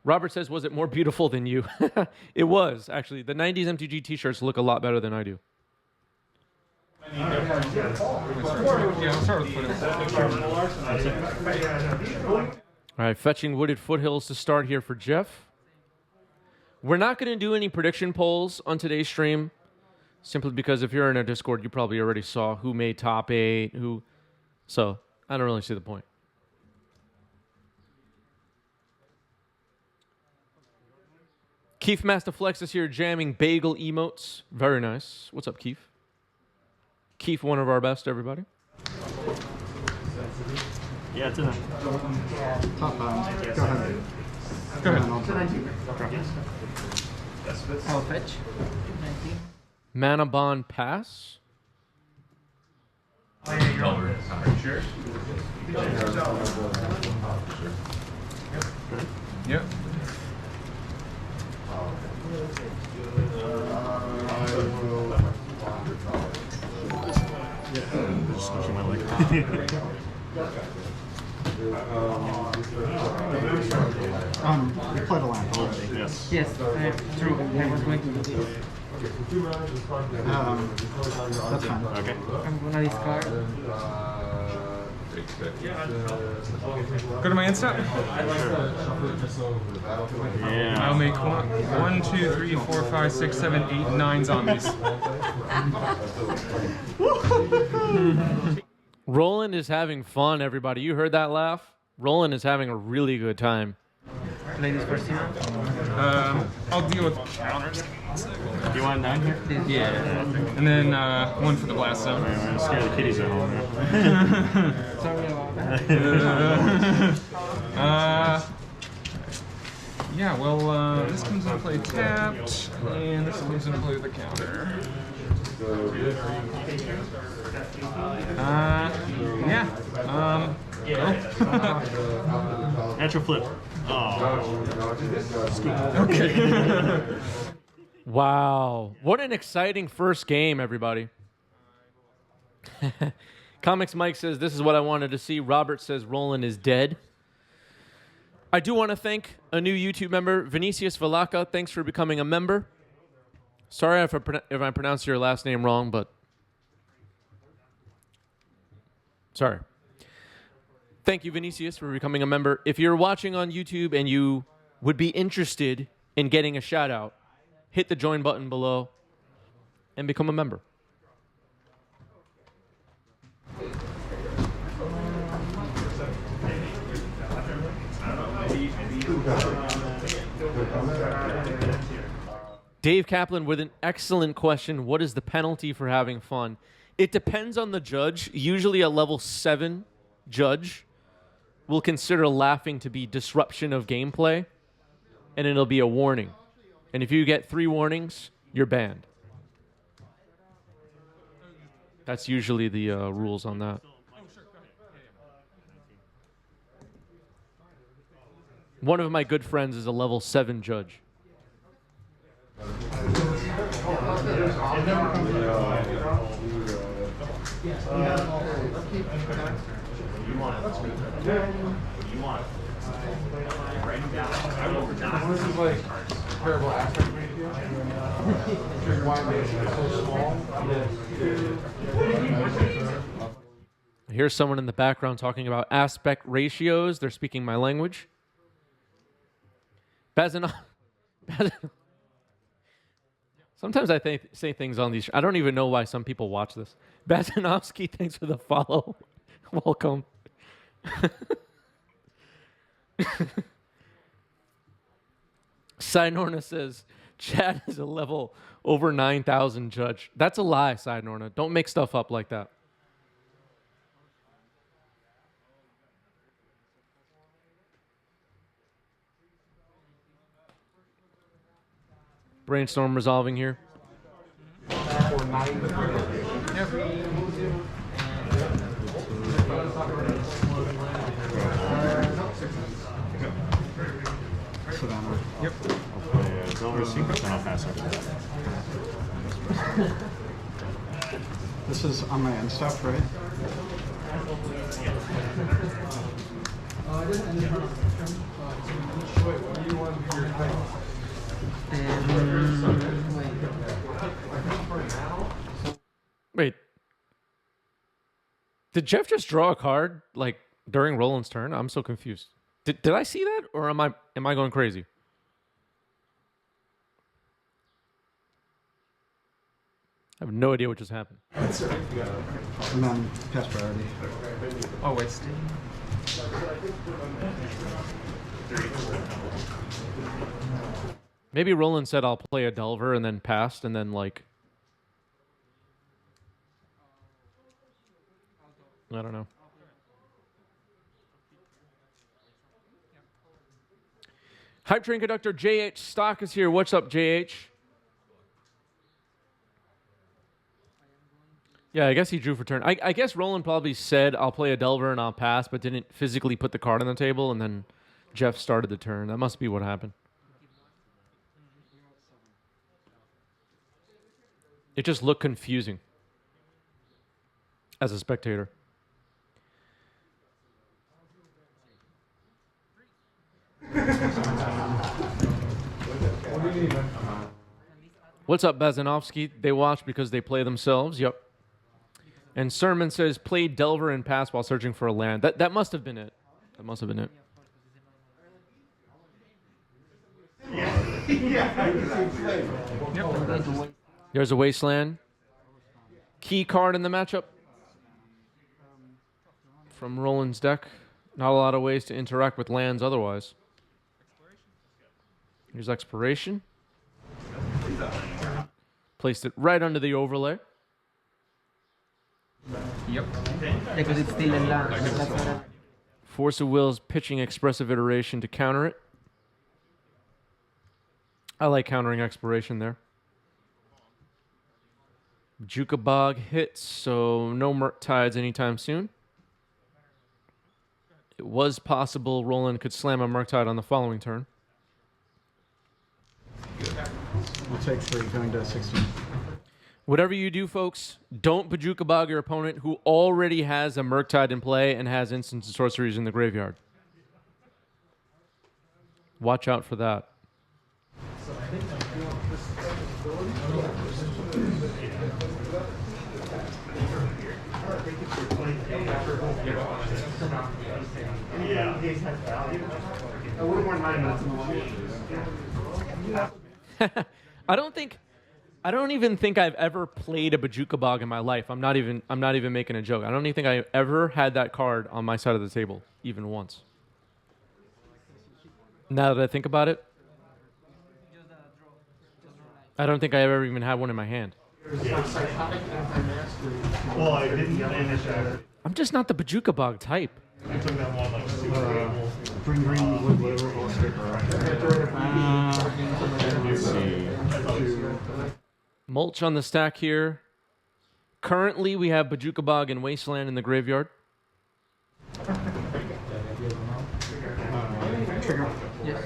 Robert says, was it more beautiful than you? It was, actually. The 90s MTG t-shirts look a lot better than I do. Yeah, I'll start with foothills. All right, fetching Wooded Foothills to start here for Jeff. We're not going to do any prediction polls on today's stream, simply because if you're in a Discord, you probably already saw who made top 8, who... So, I don't really see the point. Keith Masterflex is here jamming bagel emotes. Very nice. What's up, Keith? Keith, one of our best, everybody. Yeah, it's in there. Top go ahead. Go ahead. I'll fetch. Mana Bond pass. Sure. Yep. Just squishing my leg. You played a land already. Yes. Yes, true. I was going to do this. That's fine. Okay. I'm gonna discard. Go to my instep. Yeah. I'll make 1, 2, 3, 4, 5, 6, 7, 8, 9 zombies. Roland is having fun, everybody. You heard that laugh? Roland is having a really good time. Play this first hero. I'll deal with counters. Do you want 9 here? Yeah. And then 1 for the blast zone. I'm gonna scare the kitties at home. Yeah. Sorry about that. Yeah, well, this comes into play tapped, and this comes into play with a counter. Yeah. Natural flip. Oh. Okay. Wow. What an exciting first game, everybody. Comics Mike says, this is what I wanted to see. Robert says, Roland is dead. I do want to thank a new YouTube member, Vinicius Valaca. Thanks for becoming a member. Sorry if I pronounced your last name wrong, but... Sorry. Thank you, Vinicius, for becoming a member. If you're watching on YouTube and you would be interested in getting a shout-out, hit the join button below and become a member. Dave Kaplan with an excellent question. What is the penalty for having fun? It depends on the judge. Usually a level 7 judge will consider laughing to be disruption of gameplay, and it'll be a warning. And if you get 3 warnings, you're banned. That's usually the rules on that. One of my good friends is a level 7 judge. This is like terrible aspect ratio. Just why it is so small. I hear someone in the background talking about aspect ratios. They're speaking my language. Sometimes I say things on these. I don't even know why some people watch this. Bazinovsky, thanks for the follow. Welcome. Sidenorna says, Chad is a level over 9,000 judge. That's a lie, Sidenorna. Don't make stuff up like that. Brainstorm resolving here. Savannah. Yep. I'll play Delver Secret, then I'll pass after that. This is on my end stuff, right? Did Jeff just draw a card like during Roland's turn? I'm so confused. Did I see that, or am I going crazy? I have no idea what just happened. I'm on pass priority. Oh, wait. Maybe Roland said I'll play a Delver and then passed and then like I don't know. Hype Train Conductor JH Stock is here. What's up, JH? Yeah, I guess he drew for turn. I guess Roland probably said I'll play a Delver and I'll pass, but didn't physically put the card on the table, and then Jeff started the turn. That must be what happened. It just looked confusing as a spectator. What's up, Bazanovsky? They watch because they play themselves. Yep. And Sermon says, play Delver and pass while searching for a land. That must have been it. That must have been it. There's a Wasteland. Key card in the matchup from Roland's deck. Not a lot of ways to interact with lands otherwise. Here's Expiration. Placed it right under the Yep. Because it's still in land. Force of Will's pitching Expressive Iteration to counter it. I like countering Expiration there. Juka Bog hits, so no Murktides anytime soon. It was possible Roland could slam a Murktide on the following turn. We'll take 3, going to 16. Whatever you do, folks, don't Bajuka Bog your opponent who already has a Murktide in play and has instants and sorceries in the graveyard. Watch out for that. I don't even think I've ever played a Bajuka Bog in my life. I'm not even making a joke. I don't even think I ever had that card on my side of the table, even once. Now that I think about it, I don't think I ever even had one in my hand. Well, I didn't finish that. I'm just not the Bajuka Bog type. I took that one like Bring green wood blue. We'll stick let's see. Mulch on the stack here. Currently, we have Bajuka Bog and Wasteland in the graveyard. Trigger. Yes.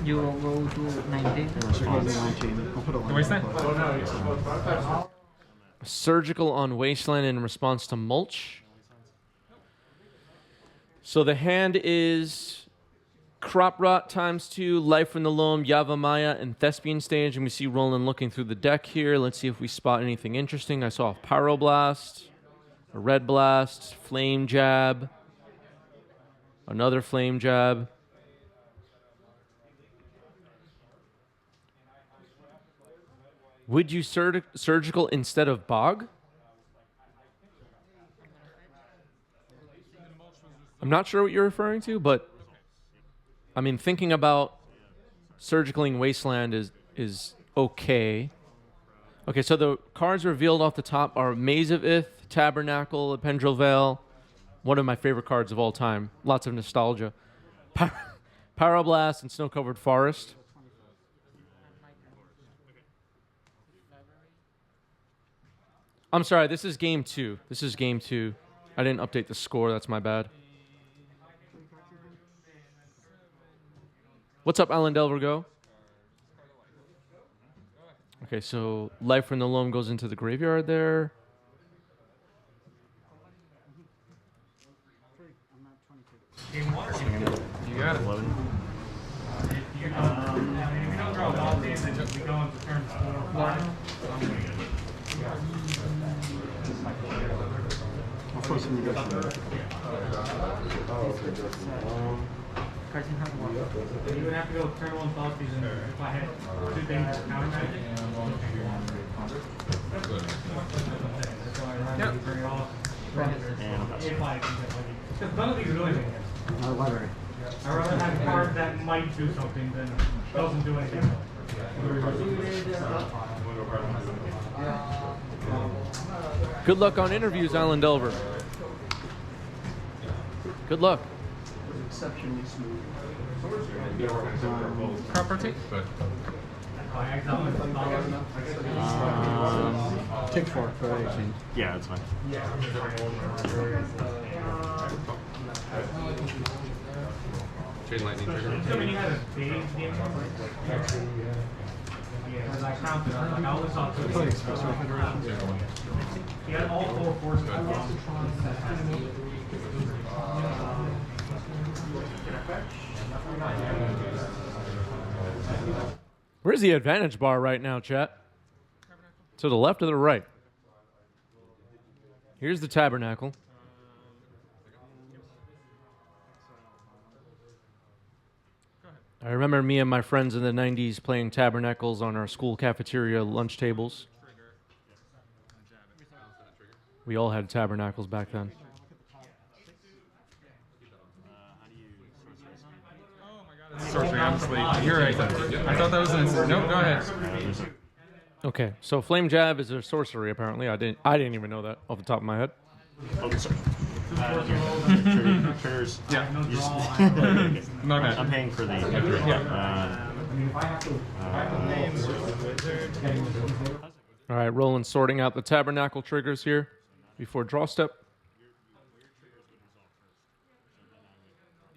You will go to 19. Circle to 19. I'll put a line. Wasteland? Surgical on Wasteland in response to Mulch. So the hand is Crop Rot ×2, Life from the Loam, Yavimaya, and Thespian Stage. And we see Roland looking through the deck here. Let's see if we spot anything interesting. I saw a Pyroblast, a Red Blast, Flame Jab, another Flame Jab. Would you surgical instead of Bog? I'm not sure what you're referring to, but I mean, thinking about surgicaling Wasteland is okay. Okay, so the cards revealed off the top are Maze of Ith, Tabernacle, Pendril Veil, one of my favorite cards of all time. Lots of nostalgia. Pyroblast and Snow-Covered Forest. I'm sorry, this is game 2. This is game 2. I didn't update the score. That's my bad. What's up, Alan Delvergo? Okay, so Life from the Loam goes into the graveyard there. You got it. 11. I'll force him to go to the Cards in hand, one. You would have to go turn one policies and if I had two things to counter magic. Because none of these are doing anything. library. I'd rather have a card that might do something than doesn't do anything. Good luck on interviews, Alan Delver. Good luck. Exceptionally smooth. Property? Take 4 for 18. Yeah, that's fine. Chain lightning trigger. Assuming you had a big game, yeah, as I counted, like I only saw two. Play Expressway Federation. He had all four forces. Where's the advantage bar right now, chat? To the left or the right? Here's the tabernacle. I remember me and my friends in the 90s playing tabernacles on our school cafeteria lunch tables. We all had tabernacles back then. Sorcery, honestly. You're right. I thought that was an instant. Nope, go ahead. Okay, so flame jab is a sorcery apparently. I didn't even know that off the top of my head. Okay, sorry. Triggers. Yeah. You just, No, no. I'm paying for the. All right, Roland sorting out the tabernacle triggers here before draw step.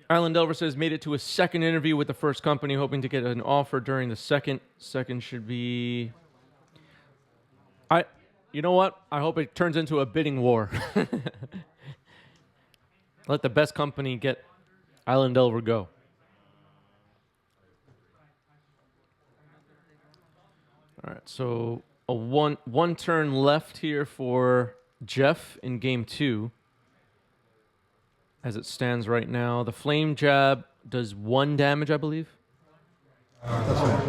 Alan Delver says made it to a second interview with the first company, hoping to get an offer during the second. Second should be. You know what? I hope it turns into a bidding war. Let the best company get Alan Delver go. All right, so a one turn left here for Jeff in game 2. As it stands right now, the flame jab does 1 damage, I believe. That's right.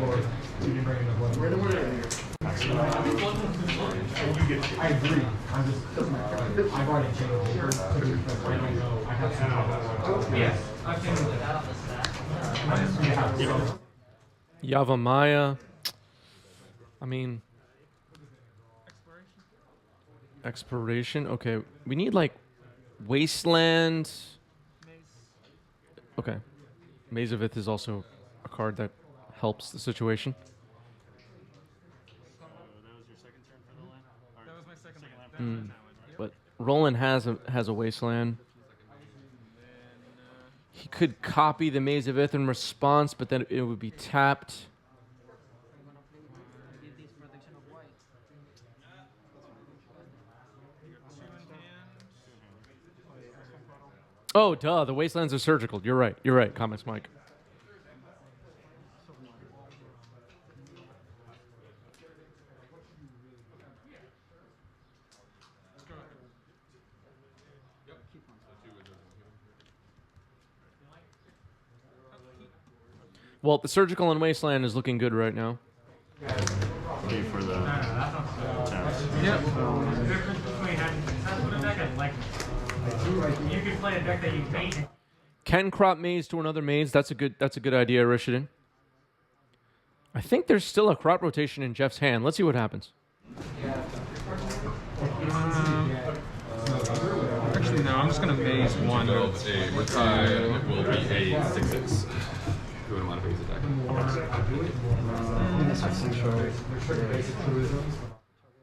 I agree. I'm just, I've already changed. Yes. Yavamaya. I mean, Exploration. Okay, we need like Wasteland. Okay, Maze of Ith is also a card that helps the situation. That was my second land. But Roland has a Wasteland. He could copy the Maze of Ith in response, but then it would be tapped. Oh, duh. The Wastelands are surgical. You're right. You're right. Comments, Mike. Well, the surgical and Wasteland is looking good right now. Pay for the taps. Yep. The difference between having a deck and like you can play a deck that you hate. Can crop maze to another maze. That's a good idea, Rishidin. I think there's still a crop rotation in Jeff's hand. Let's see what happens. Actually, no. I'm just gonna maze one. With it will be a 6/6. Who would modify his attack?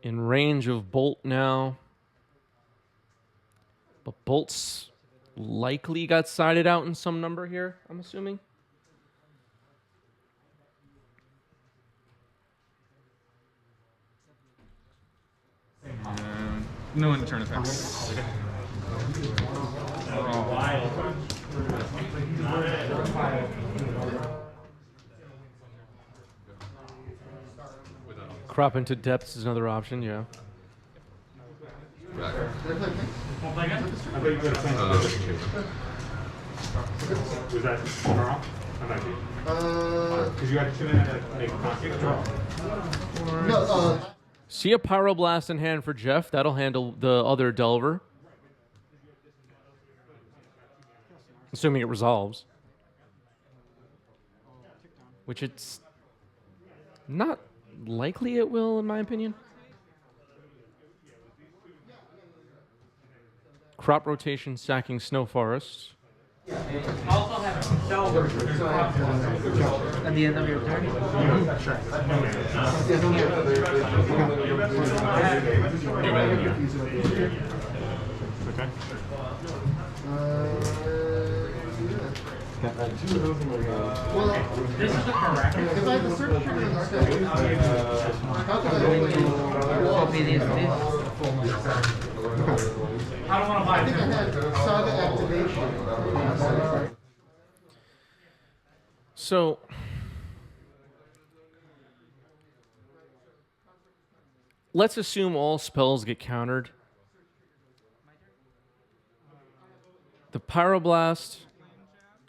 In range of Bolt now. But Bolt's likely got sided out in some number here, I'm assuming. No end turn effects. Crop into depths is another option, yeah. Play again? Was that tomorrow? I'm not sure. Because you had 2 minutes to make a contact. No, See a Pyroblast in hand for Jeff. That'll handle the other Delver. Assuming it resolves. Which it's not likely it will, in my opinion. Crop rotation, sacking Snow Forest. Also have At the end of your turn? Okay. well, this is the correct. if I have a search trigger in the statue, how can I Copy this. I don't want to buy I think I had Saga activation. So, let's assume all spells get countered. The Pyroblast.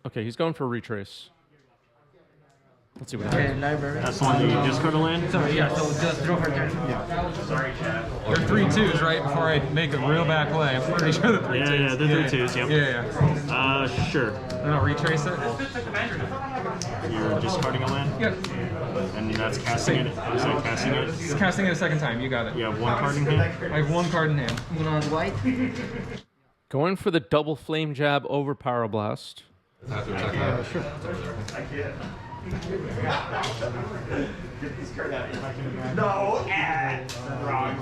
Okay, he's going for a retrace. Let's see what happens. Library. That's the one that you discard a land? Sorry, yeah, so just draw her turn. Sorry, Chad. They're 3/2s, right? Before I make a real bad play, I'm pretty sure they're 3/2s. Yeah, they're 3/2s, yep. Yeah. Sure. And I'll retrace it. You're discarding a land? Yep. And that's casting it? Is that casting it? It's casting it a second time. You got it. You have 1 card in hand? I have 1 card in hand. Moon on white. Going for the double flame jab over Pyroblast. No, wrong.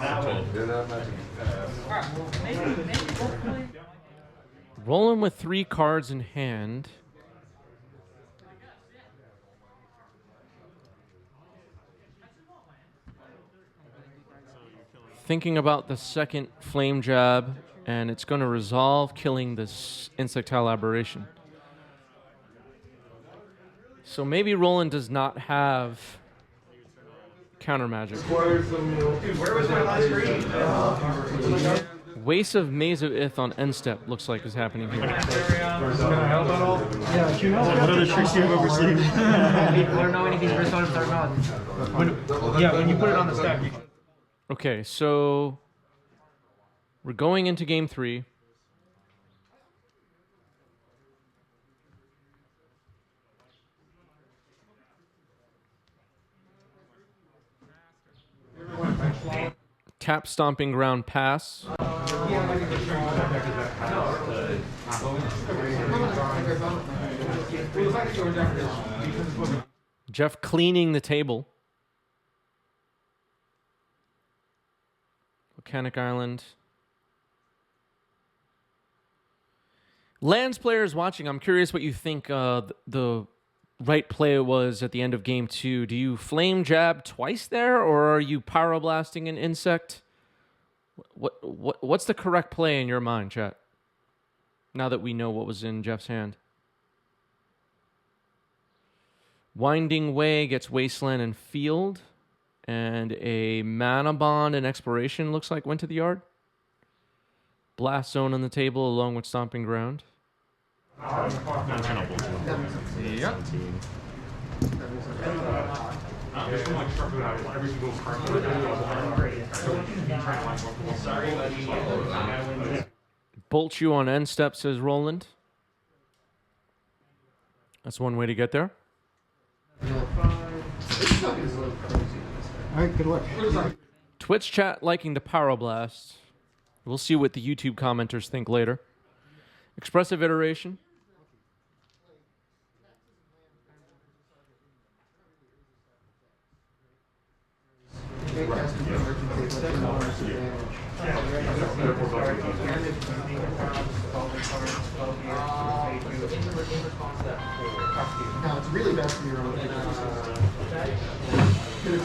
Rolling with 3 cards in hand. Thinking about the second flame jab, and it's going to resolve, killing this insectile aberration. So maybe Roland does not have counter magic. Dude, where was my last read? Waste of Maze of Ith on end step looks like is happening here. Gonna help at all? What other tricks do you have over sleeve? I don't know anything resolved or not. When you put it on the stack, you can. Okay, so we're going into game 3. Tap Stomping Ground pass. Jeff cleaning the table. Volcanic Island. Lands players watching, I'm curious what you think the right play was at the end of game 2. Do you flame jab twice there, or are you pyroblasting an insect? What's the correct play in your mind, chat? Now that we know what was in Jeff's hand. Winding Way gets Wasteland and Field. And a Mana Bond and Exploration looks like went to the yard. Blast Zone on the table along with Stomping Ground. Yep. Bolt you on end step, says Roland. That's one way to get there. All right, good luck. Twitch chat liking the Pyroblast. We'll see what the YouTube commenters think later. Expressive Iteration. Now it's really bad for your own. Oh,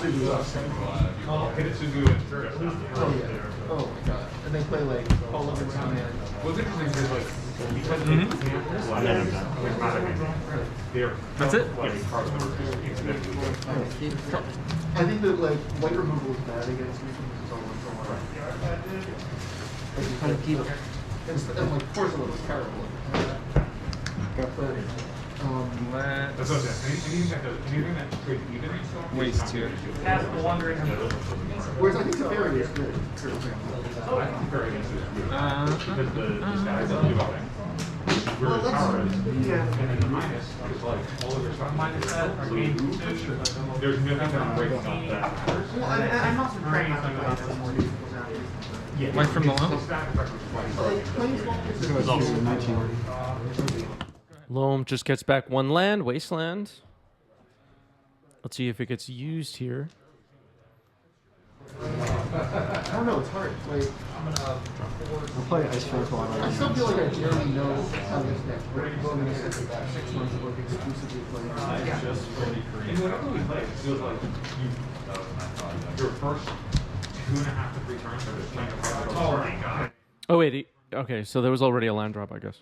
yeah. Oh my god. And they play like all of its command. What's interesting is like That's it? I think that like white removal is bad against me because it's all one for one. Tranquilo. And like porcelain is terrible. That's what I'm saying. Anything that could even Waste two. Cast the Wandering. Whereas I think Safari is good. because the guys are developing. Where the power is, and then the minus is like all of your stuff. Minus that for game 2. There's nothing that breaks up that. Well, I'm not surprised. Away from the loam. So it's your 19. Loam just gets back one land, Wasteland. Let's see if it gets used here. I don't know, it's hard. Like, I'll play Ice Transfer. I still feel like I barely know how this deck works. I'm going to sit about 6 months of work exclusively playing. And whenever we play, it feels like your first 2.5 to 3 turns are just playing a card. Oh my god. Oh, wait. Okay, so there was already a land drop, I guess.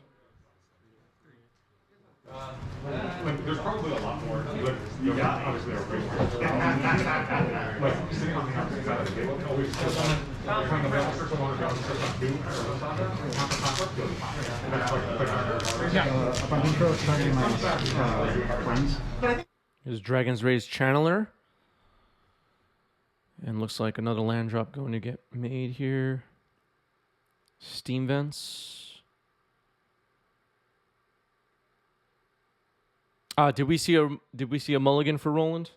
Like, there's probably a lot more, but obviously there are way more. Like, sitting on the opposite side of the table, always trying to balance first one, balance first on 2, and conflict goes fine. And that's like, Abundant Throw is targeting my friends. Here's Dragon's Ray's Channeler. And looks like another land drop going to get made here. Steam Vents. Did we see a mulligan for Roland?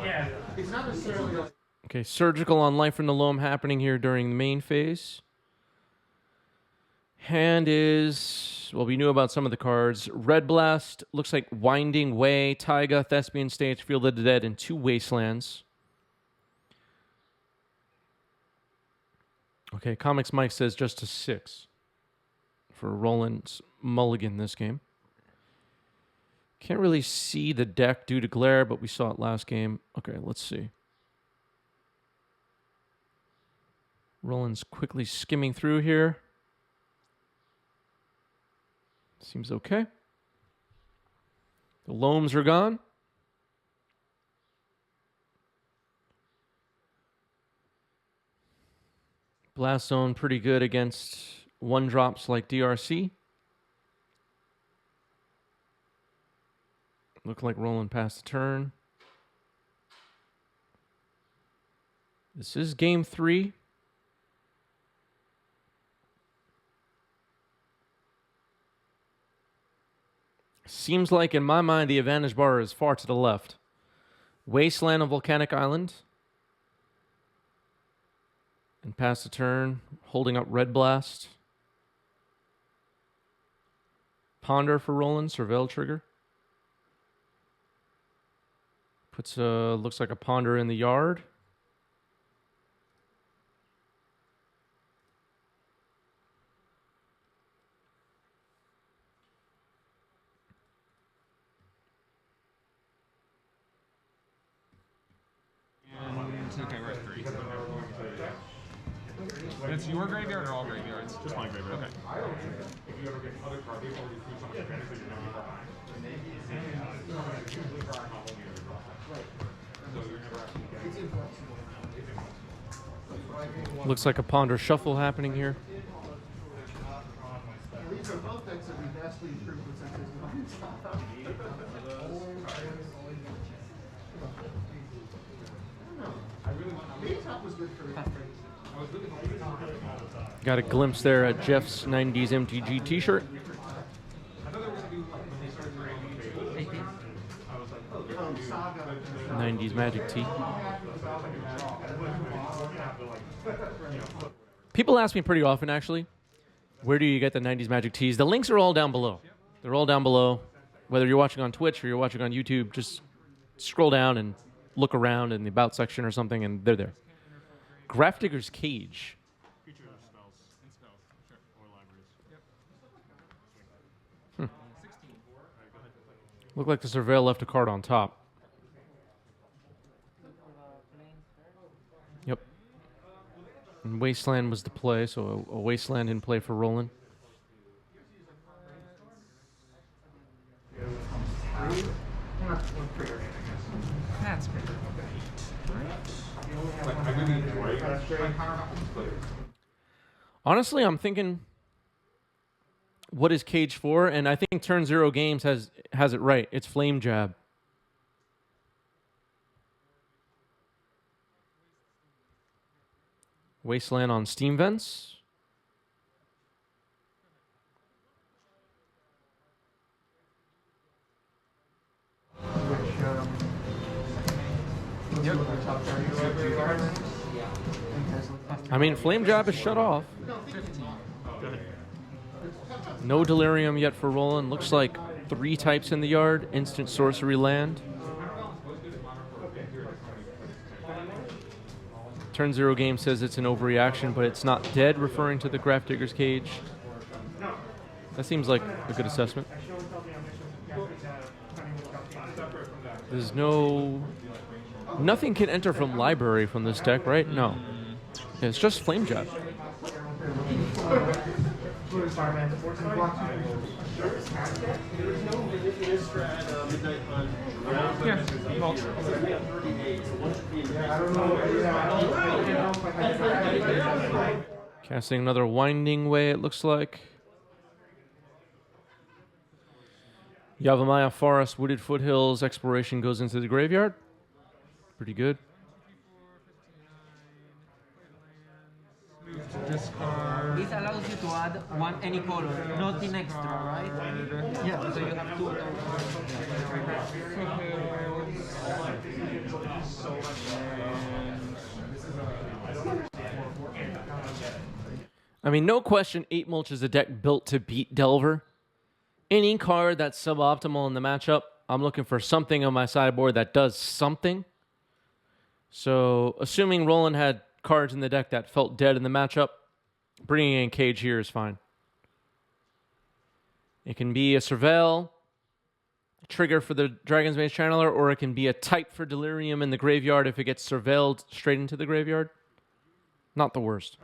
Yeah. It's not necessarily like. Okay, Surgical on Life from the Loam happening here during the main phase. Hand is, well, we knew about some of the cards. Red Blast, looks like Winding Way, Taiga, Thespian Stage, Field of the Dead, and 2 Wastelands. Okay, Comics Mike says just a 6 for Roland's mulligan this game. Can't really see the deck due to glare, but we saw it last game. Okay, let's see. Roland's quickly skimming through here. Seems okay. The Loams are gone. Blast Zone pretty good against 1-drops like DRC. Looked like Roland passed the turn. This is game 3. Seems like, in my mind, the advantage bar is far to the left. Wasteland on Volcanic Island. And pass the turn, holding up Red Blast. Ponder for Roland, Surveil trigger. Puts looks like a Ponder in the yard. Okay, we're at 3. It's your graveyard or all graveyards? Just my graveyard. Okay. if you ever get other cards, they already threw so much advantage that you're never behind. Usually for our combo, you're behind. So you're never actually getting. Looks like a Ponder shuffle happening here. These are both decks that we vastly improved with since Got a glimpse there at Jeff's 90s MTG t-shirt. 90s Magic tee. People ask me pretty often, actually, where do you get the 90s Magic tees? The links are all down below. They're all down below. Whether you're watching on Twitch or you're watching on YouTube, just scroll down and look around in the About section or something, and they're there. Grafdigger's Cage. Feature spells. In spells, sure. Or libraries. Looked like the Surveil left a card on top. Yep. And Wasteland was the play, so a Wasteland in play for Roland. Honestly, I'm thinking, what is Cage for? And I think Turn Zero Games has it right. It's Flame Jab. Wasteland on Steam Vents. I mean, Flame Jab is shut off. No Delirium yet for Roland. Looks like 3 types in the yard. Instant Sorcery Land. Turn Zero Game says it's an overreaction, but it's not dead, referring to the Grafdigger's Cage. That seems like a good assessment. There's nothing can enter from library from this deck, right? No. Yeah, it's just Flame Jab. Yeah, Mulch. Casting another Winding Way, it looks like. Yavimaya Forest, Wooded Foothills, Exploration goes into the graveyard. Pretty good. Discard. This allows you to add any color, nothing extra, right? Yeah. So you have 2 I mean, no question, 8 Mulch is a deck built to beat Delver. Any card that's suboptimal in the matchup, I'm looking for something on my sideboard that does something. So, assuming Roland had cards in the deck that felt dead in the matchup, bringing in Cage here is fine. It can be a Surveil, a trigger for the Dragon's Maze Channeler, or it can be a type for Delirium in the graveyard if it gets surveilled straight into the graveyard. Not the worst.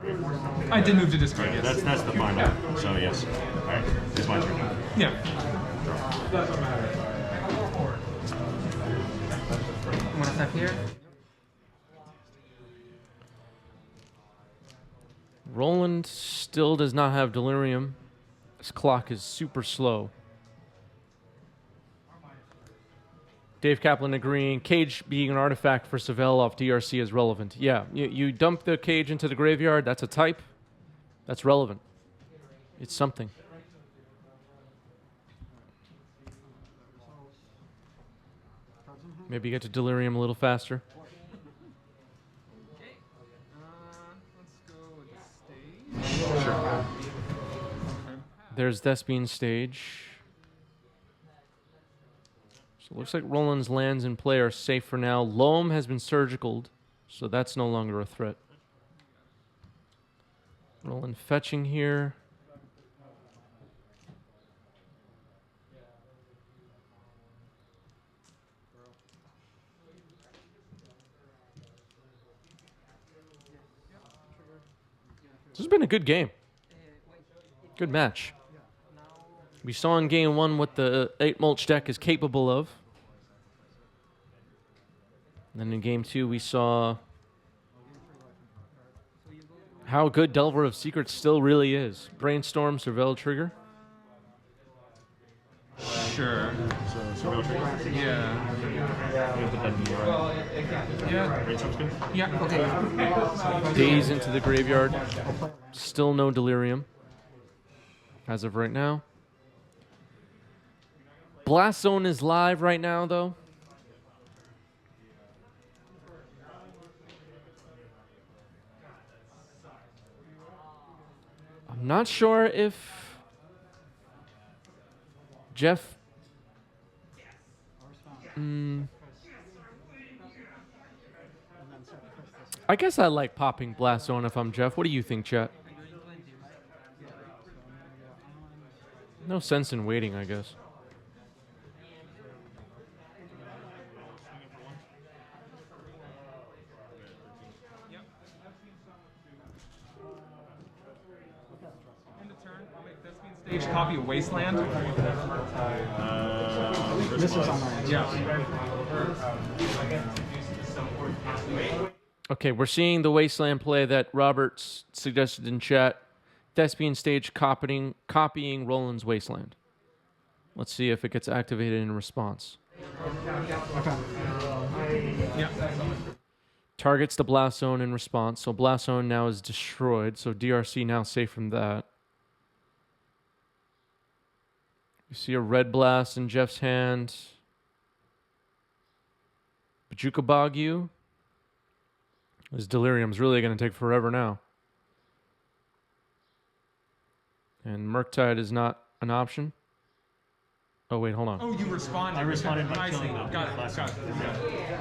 I did move to discard, yes. That's the final. So yes. All right. It's my turn. Yeah. I'm gonna step here. Roland still does not have Delirium. This clock is super slow. Dave Kaplan agreeing, Cage being an artifact for Savell off DRC is relevant. Yeah, you dump the Cage into the graveyard, that's a type. That's relevant. It's something. Maybe get to Delirium a little faster. Let's go with the stage. There's Thespian Stage. So it looks like Roland's lands in play are safe for now. Loam has been surgicaled, so that's no longer a threat. Roland fetching here. This has been a good game. Good match. We saw in game 1 what the 8 Mulch deck is capable of. And then in game 2 we saw how good Delver of Secrets still really is. Brainstorm, Surveil, Trigger. Sure. So real trigger. Yeah. You put that in the Yeah. brainstorm's good. Yeah, okay. Days into the graveyard. Still no Delirium as of right now. Blast Zone is live right now, though. I'm not sure if Jeff... I guess I like popping Blast Zone if I'm Jeff. What do you think, chat? No sense in waiting, I guess. Stage copy of Wasteland. This is on my Yeah. Okay, we're seeing the Wasteland play that Roberts suggested in chat. Thespian stage copying Roland's Wasteland. Let's see if it gets activated in response. Yeah. Targets the blast zone in response, so blast zone now is destroyed, so DRC now safe from that. You see a red blast in Jeff's hand. Bajuka Bagyu. This Delirium's really going to take forever now. And Murktide is not an option. Oh, wait, hold on. Oh, you responded. I responded by I see. killing them. Got it. Last Got it.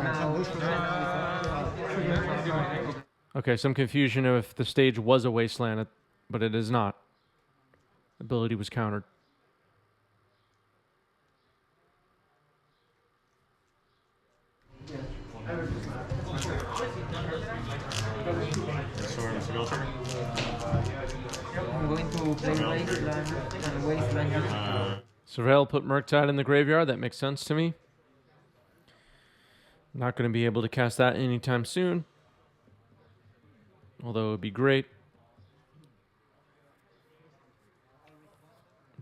Now, Okay, some confusion if the stage was a Wasteland, but it is not. Ability was countered. Sword, Mr. Milcher. I'm going to play Wasteland and Wasteland. Surveil put Murktide in the graveyard. That makes sense to me. Not going to be able to cast that anytime soon. Although it would be great.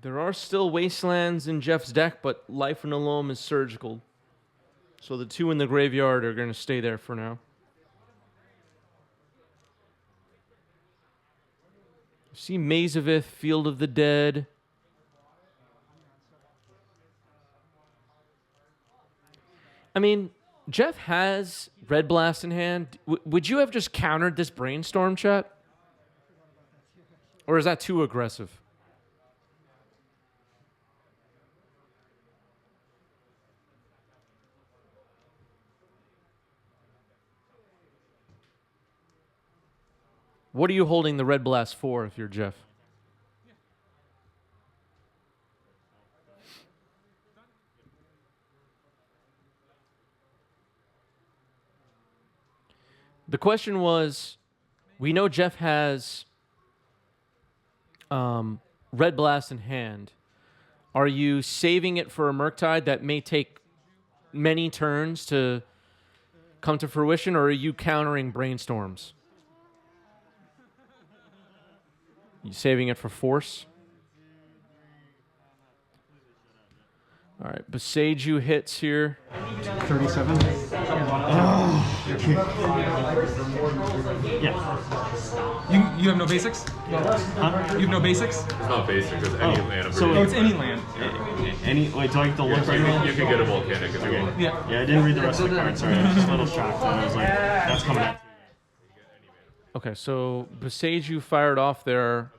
There are still Wastelands in Jeff's deck, but Life in the Loam is surgical. So the two in the graveyard are going to stay there for now. See Maze of Ith, Field of the Dead. I mean, Jeff has Red Blast in hand. Would you have just countered this Brainstorm, chat? Or is that too aggressive? What are you holding the Red Blast for if you're Jeff? The question was, we know Jeff has Red Blast in hand. Are you saving it for a Murktide that may take many turns to come to fruition, or are you countering Brainstorms? You saving it for force? All right, Beseiju hits here. 37. Yeah. You have no basics? You have no basics? It's not basic, it's any land of so Oh, Viridian. it's any land. Any, wait, do I get to look right now? You can get a volcanic if you want. Yeah. Yeah, I didn't read the rest of the card, sorry. I was just a little shocked. And I was like, that's coming at Okay, so Beseiju fired off there.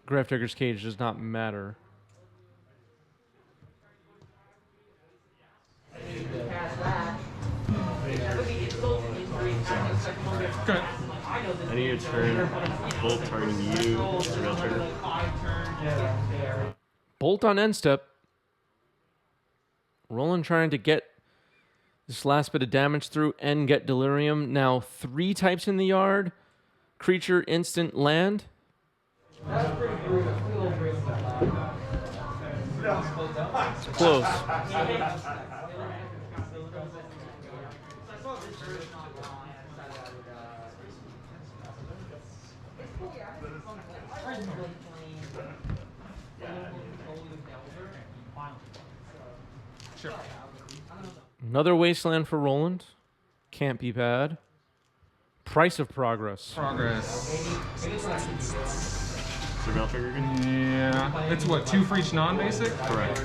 Gravedigger's Cage does not matter. Good. End of your turn, bolt targeting you, Surveil trigger. Bolt on end step. Roland trying to get this last bit of damage through and get Delirium. Now 3 types in the yard. Creature, instant, land. It's close. Sure. Another Wasteland for Roland. Can't be bad. Price of Progress. Progress. Surveil trigger again? Yeah. It's what, 2 for each non-basic? Correct.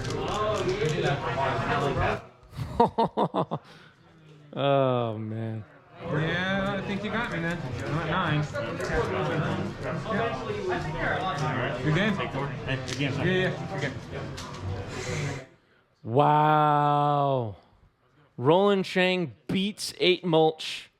Oh, man. Yeah, I think you got me then. I'm at 9. Alright. Good game. Take 4. Hey, good game, sorry. Yeah, good game. Wow. Roland Chang beats 8 Mulch.